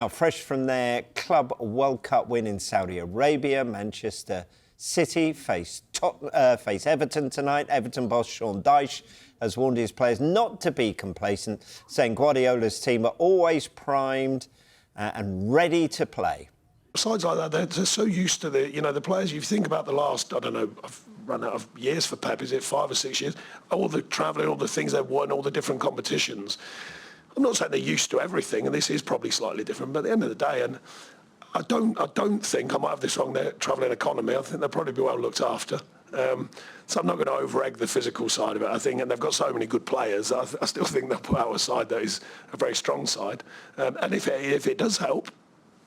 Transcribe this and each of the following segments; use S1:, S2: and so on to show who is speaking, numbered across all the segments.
S1: Fresh from their Club World Cup win in Saudi Arabia, Manchester City face Everton tonight. Everton boss Sean Dyche has warned his players not to be complacent, saying Guardiola's team are always primed and ready to play.
S2: Sides like that, they're so used to the players. You think about the last, I don't know, I've run out of years for Pep, is it 5 or 6 years? All the travelling, all the things they've won, all the different competitions. I'm not saying they're used to everything, and this is probably slightly different, but at the end of the day, and I don't think, I might have this wrong, they're travelling economy. I think they'll probably be well looked after. So I'm not going to over-egg the physical side of it, I think, and they've got so many good players. I still think they'll put out a side that is a very strong side. And if it does help,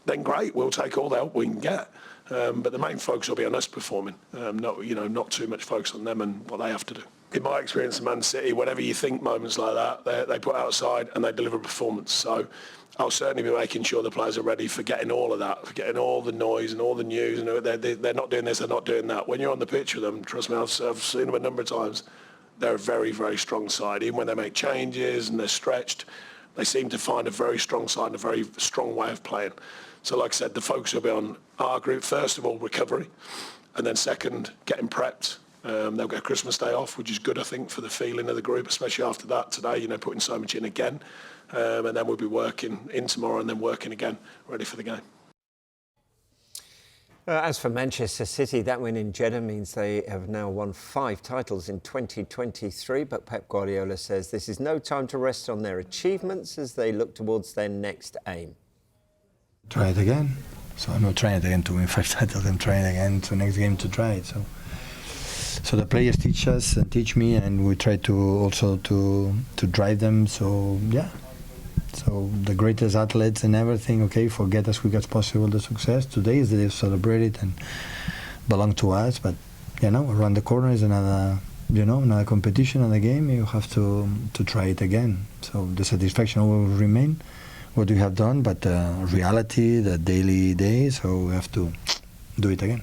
S2: then great, we'll take all the help we can get. But the main focus will be on us performing, not too much focus on them and what they have to do. In my experience in Man City, whenever you think moments like that, they put outside and they deliver performance. So I'll certainly be making sure the players are ready for getting all of that, for getting all the noise and all the news. And they're not doing this, they're not doing that. When you're on the pitch with them, trust me, I've seen them a number of times. They're a very, very strong side. Even when they make changes and they're stretched, they seem to find a very strong side and a very strong way of playing. So like I said, the focus will be on our group, first of all, recovery, and then second, getting prepped. They'll get Christmas Day off, which is good, I think, for the feeling of the group, especially after that today, putting so much in again. And then we'll be working in tomorrow and then working again, ready for the game.
S1: As for Manchester City, that win in Jeddah means they have now won 5 titles in 2023, but Pep Guardiola says this is no time to rest on their achievements as they look towards their next aim.
S3: Try it again. So I'm not trying it again to win 5 titles, I'm trying again to next game to try it. So the players teach us and teach me, and we try to also to drive them. So yeah. So the greatest athletes and everything, okay, forget as quick as possible the success. Today is the day to celebrate it and belong to us. But around the corner is another competition, another game. You have to try it again. So the satisfaction will remain what we have done, but reality, the daily day. So we have to do it again.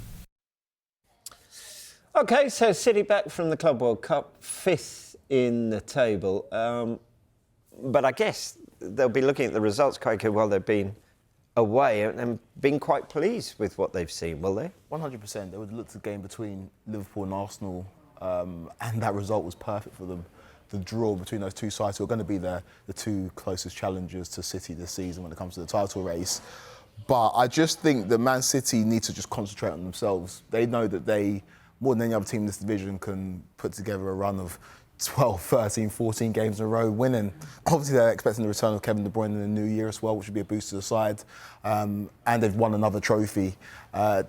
S1: OK, so City back from the Club World Cup, 5th in the table. But I guess they'll be looking at the results quite while they've been away and been quite pleased with what they've seen, will they?
S4: 100%. They would look at the game between Liverpool and Arsenal, and that result was perfect for them. The draw between those two sides who are going to be the 2 closest challengers to City this season when it comes to the title race. But I just think that Man City need to just concentrate on themselves. They know that they, more than any other team in this division, can put together a run of 12, 13, 14 games in a row winning. Obviously, they're expecting the return of Kevin De Bruyne in the new year as well, which would be a boost to the side. And they've won another trophy.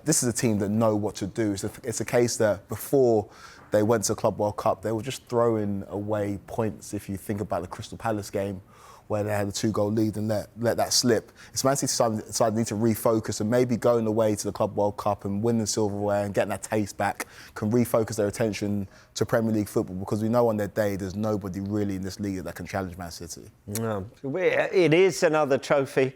S4: This is a team that know what to do. It's a case that before they went to the Club World Cup, they were just throwing away points. If you think about the Crystal Palace game, where they had a 2-goal lead and let that slip. It's Man City decided need to refocus, and maybe going away to the Club World Cup and winning silverware and getting that taste back can refocus their attention to Premier League football, because we know on their day there's nobody really in this league that can challenge Man City.
S1: No, it is another trophy,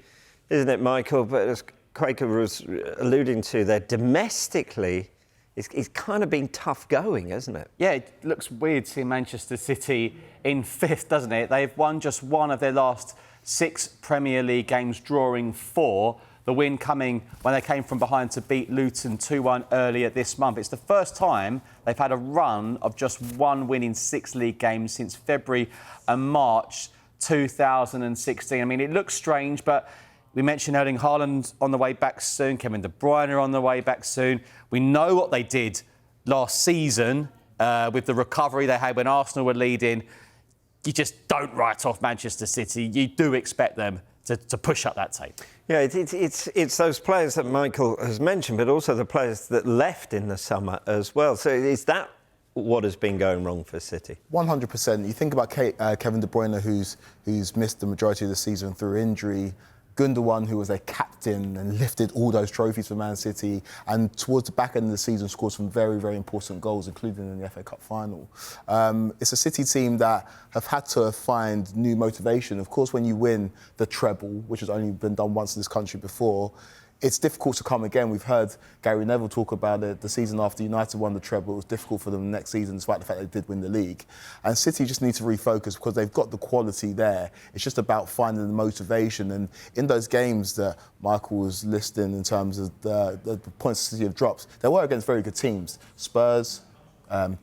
S1: isn't it, Michael? But as Quaker was alluding to there, domestically, it's kind of been tough going, hasn't it?
S5: Yeah, it looks weird seeing Manchester City in 5th, doesn't it? They've won just 1 of their last 6 Premier League games, drawing 4. The win coming when they came from behind to beat Luton 2-1 earlier this month. It's the first time they've had a run of just 1 win in 6 league games since February and March 2016. I mean, it looks strange, but we mentioned Erling Haaland on the way back soon, Kevin De Bruyne on the way back soon. We know what they did last season with the recovery they had when Arsenal were leading. You just don't write off Manchester City. You do expect them to push up that tape.
S1: Yeah, it's those players that Michael has mentioned, but also the players that left in the summer as well. So is that what has been going wrong for City?
S4: 100%. You think about Kevin De Bruyne, who's missed the majority of the season through injury. Gundogan, who was their captain and lifted all those trophies for Man City, and towards the back end of the season scored some very, very important goals, including in the FA Cup final. It's a City team that have had to find new motivation. Of course, when you win the treble, which has only been done once in this country before, it's difficult to come again. We've heard Gary Neville talk about it. The season after United won the treble, it was difficult for them next season, despite the fact they did win the league. And City just need to refocus because they've got the quality there. It's just about finding the motivation. And in those games that Michael was listing in terms of the points City have dropped, they were against very good teams. Spurs,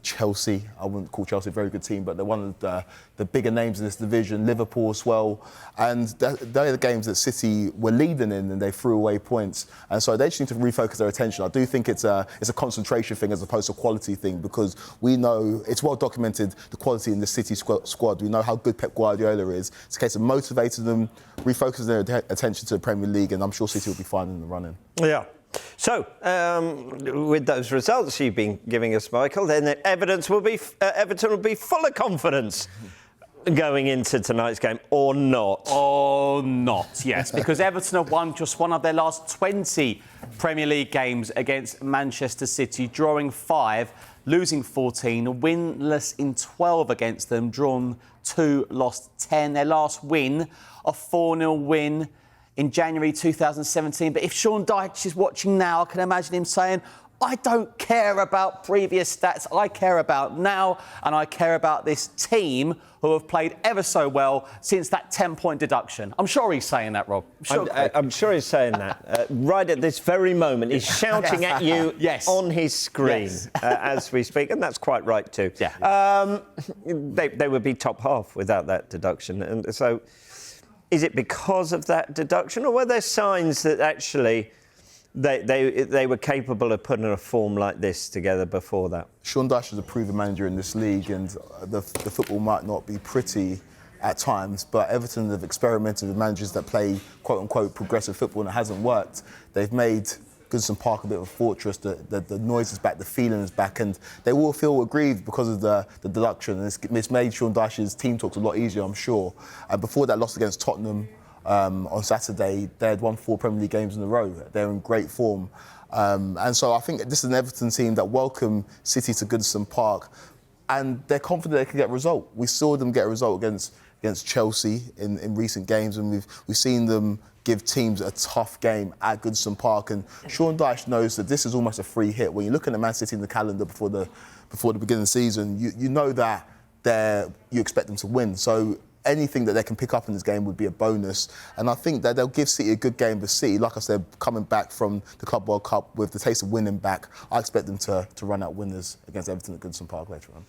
S4: Chelsea, I wouldn't call Chelsea a very good team, but they're one of the bigger names in this division, Liverpool as well. And they're the games that City were leading in and they threw away points. And so they just need to refocus their attention. I do think it's a concentration thing as opposed to a quality thing because we know, it's well documented, the quality in the City squad. We know how good Pep Guardiola is. It's a case of motivating them, refocusing their attention to the Premier League, and I'm sure City will be fine in the run-in.
S1: Yeah. So, with those results you've been giving us, Michael, then Everton will be full of confidence going into tonight's game, or not?
S5: Or not, yes, because Everton have won just one of their last 20 Premier League games against Manchester City, drawing 5, losing 14, winless in 12 against them, drawn 2, lost 10. Their last win, a 4-0 win in January 2017. But if Sean Dyche is watching now, I can imagine him saying, I don't care about previous stats. I care about now, and I care about this team who have played ever so well since that 10-point deduction. I'm sure he's saying that, Rob.
S1: I'm sure he's saying that. Right at this very moment, he's shouting at you on his screen as we speak, and that's quite right too.
S5: Yeah.
S1: They would be top half without that deduction. And so, is it because of that deduction, or were there signs that actually they were capable of putting a form like this together before that?
S4: Sean Dyche is a proven manager in this league, and the football might not be pretty at times, but Everton have experimented with managers that play quote-unquote progressive football, and it hasn't worked. They've made Goodison Park a bit of a fortress. The noise is back, the feeling is back, and they will feel aggrieved because of the deduction. And it's made Sean Dyche's team talks a lot easier, I'm sure. And before that loss against Tottenham on Saturday, they had won 4 Premier League games in a row. They're in great form. And so I think this is an Everton team that welcome City to Goodison Park, and they're confident they can get a result. We saw them get a result against Chelsea in recent games, and we've seen them give teams a tough game at Goodison Park. And Sean Dyche knows that this is almost a free hit. When you're looking at Man City in the calendar before the beginning of the season, you know that you expect them to win. So anything that they can pick up in this game would be a bonus. And I think that they'll give City a good game. But City, like I said, coming back from the Club World Cup with the taste of winning back, I expect them to run out winners against Everton at Goodison Park later on.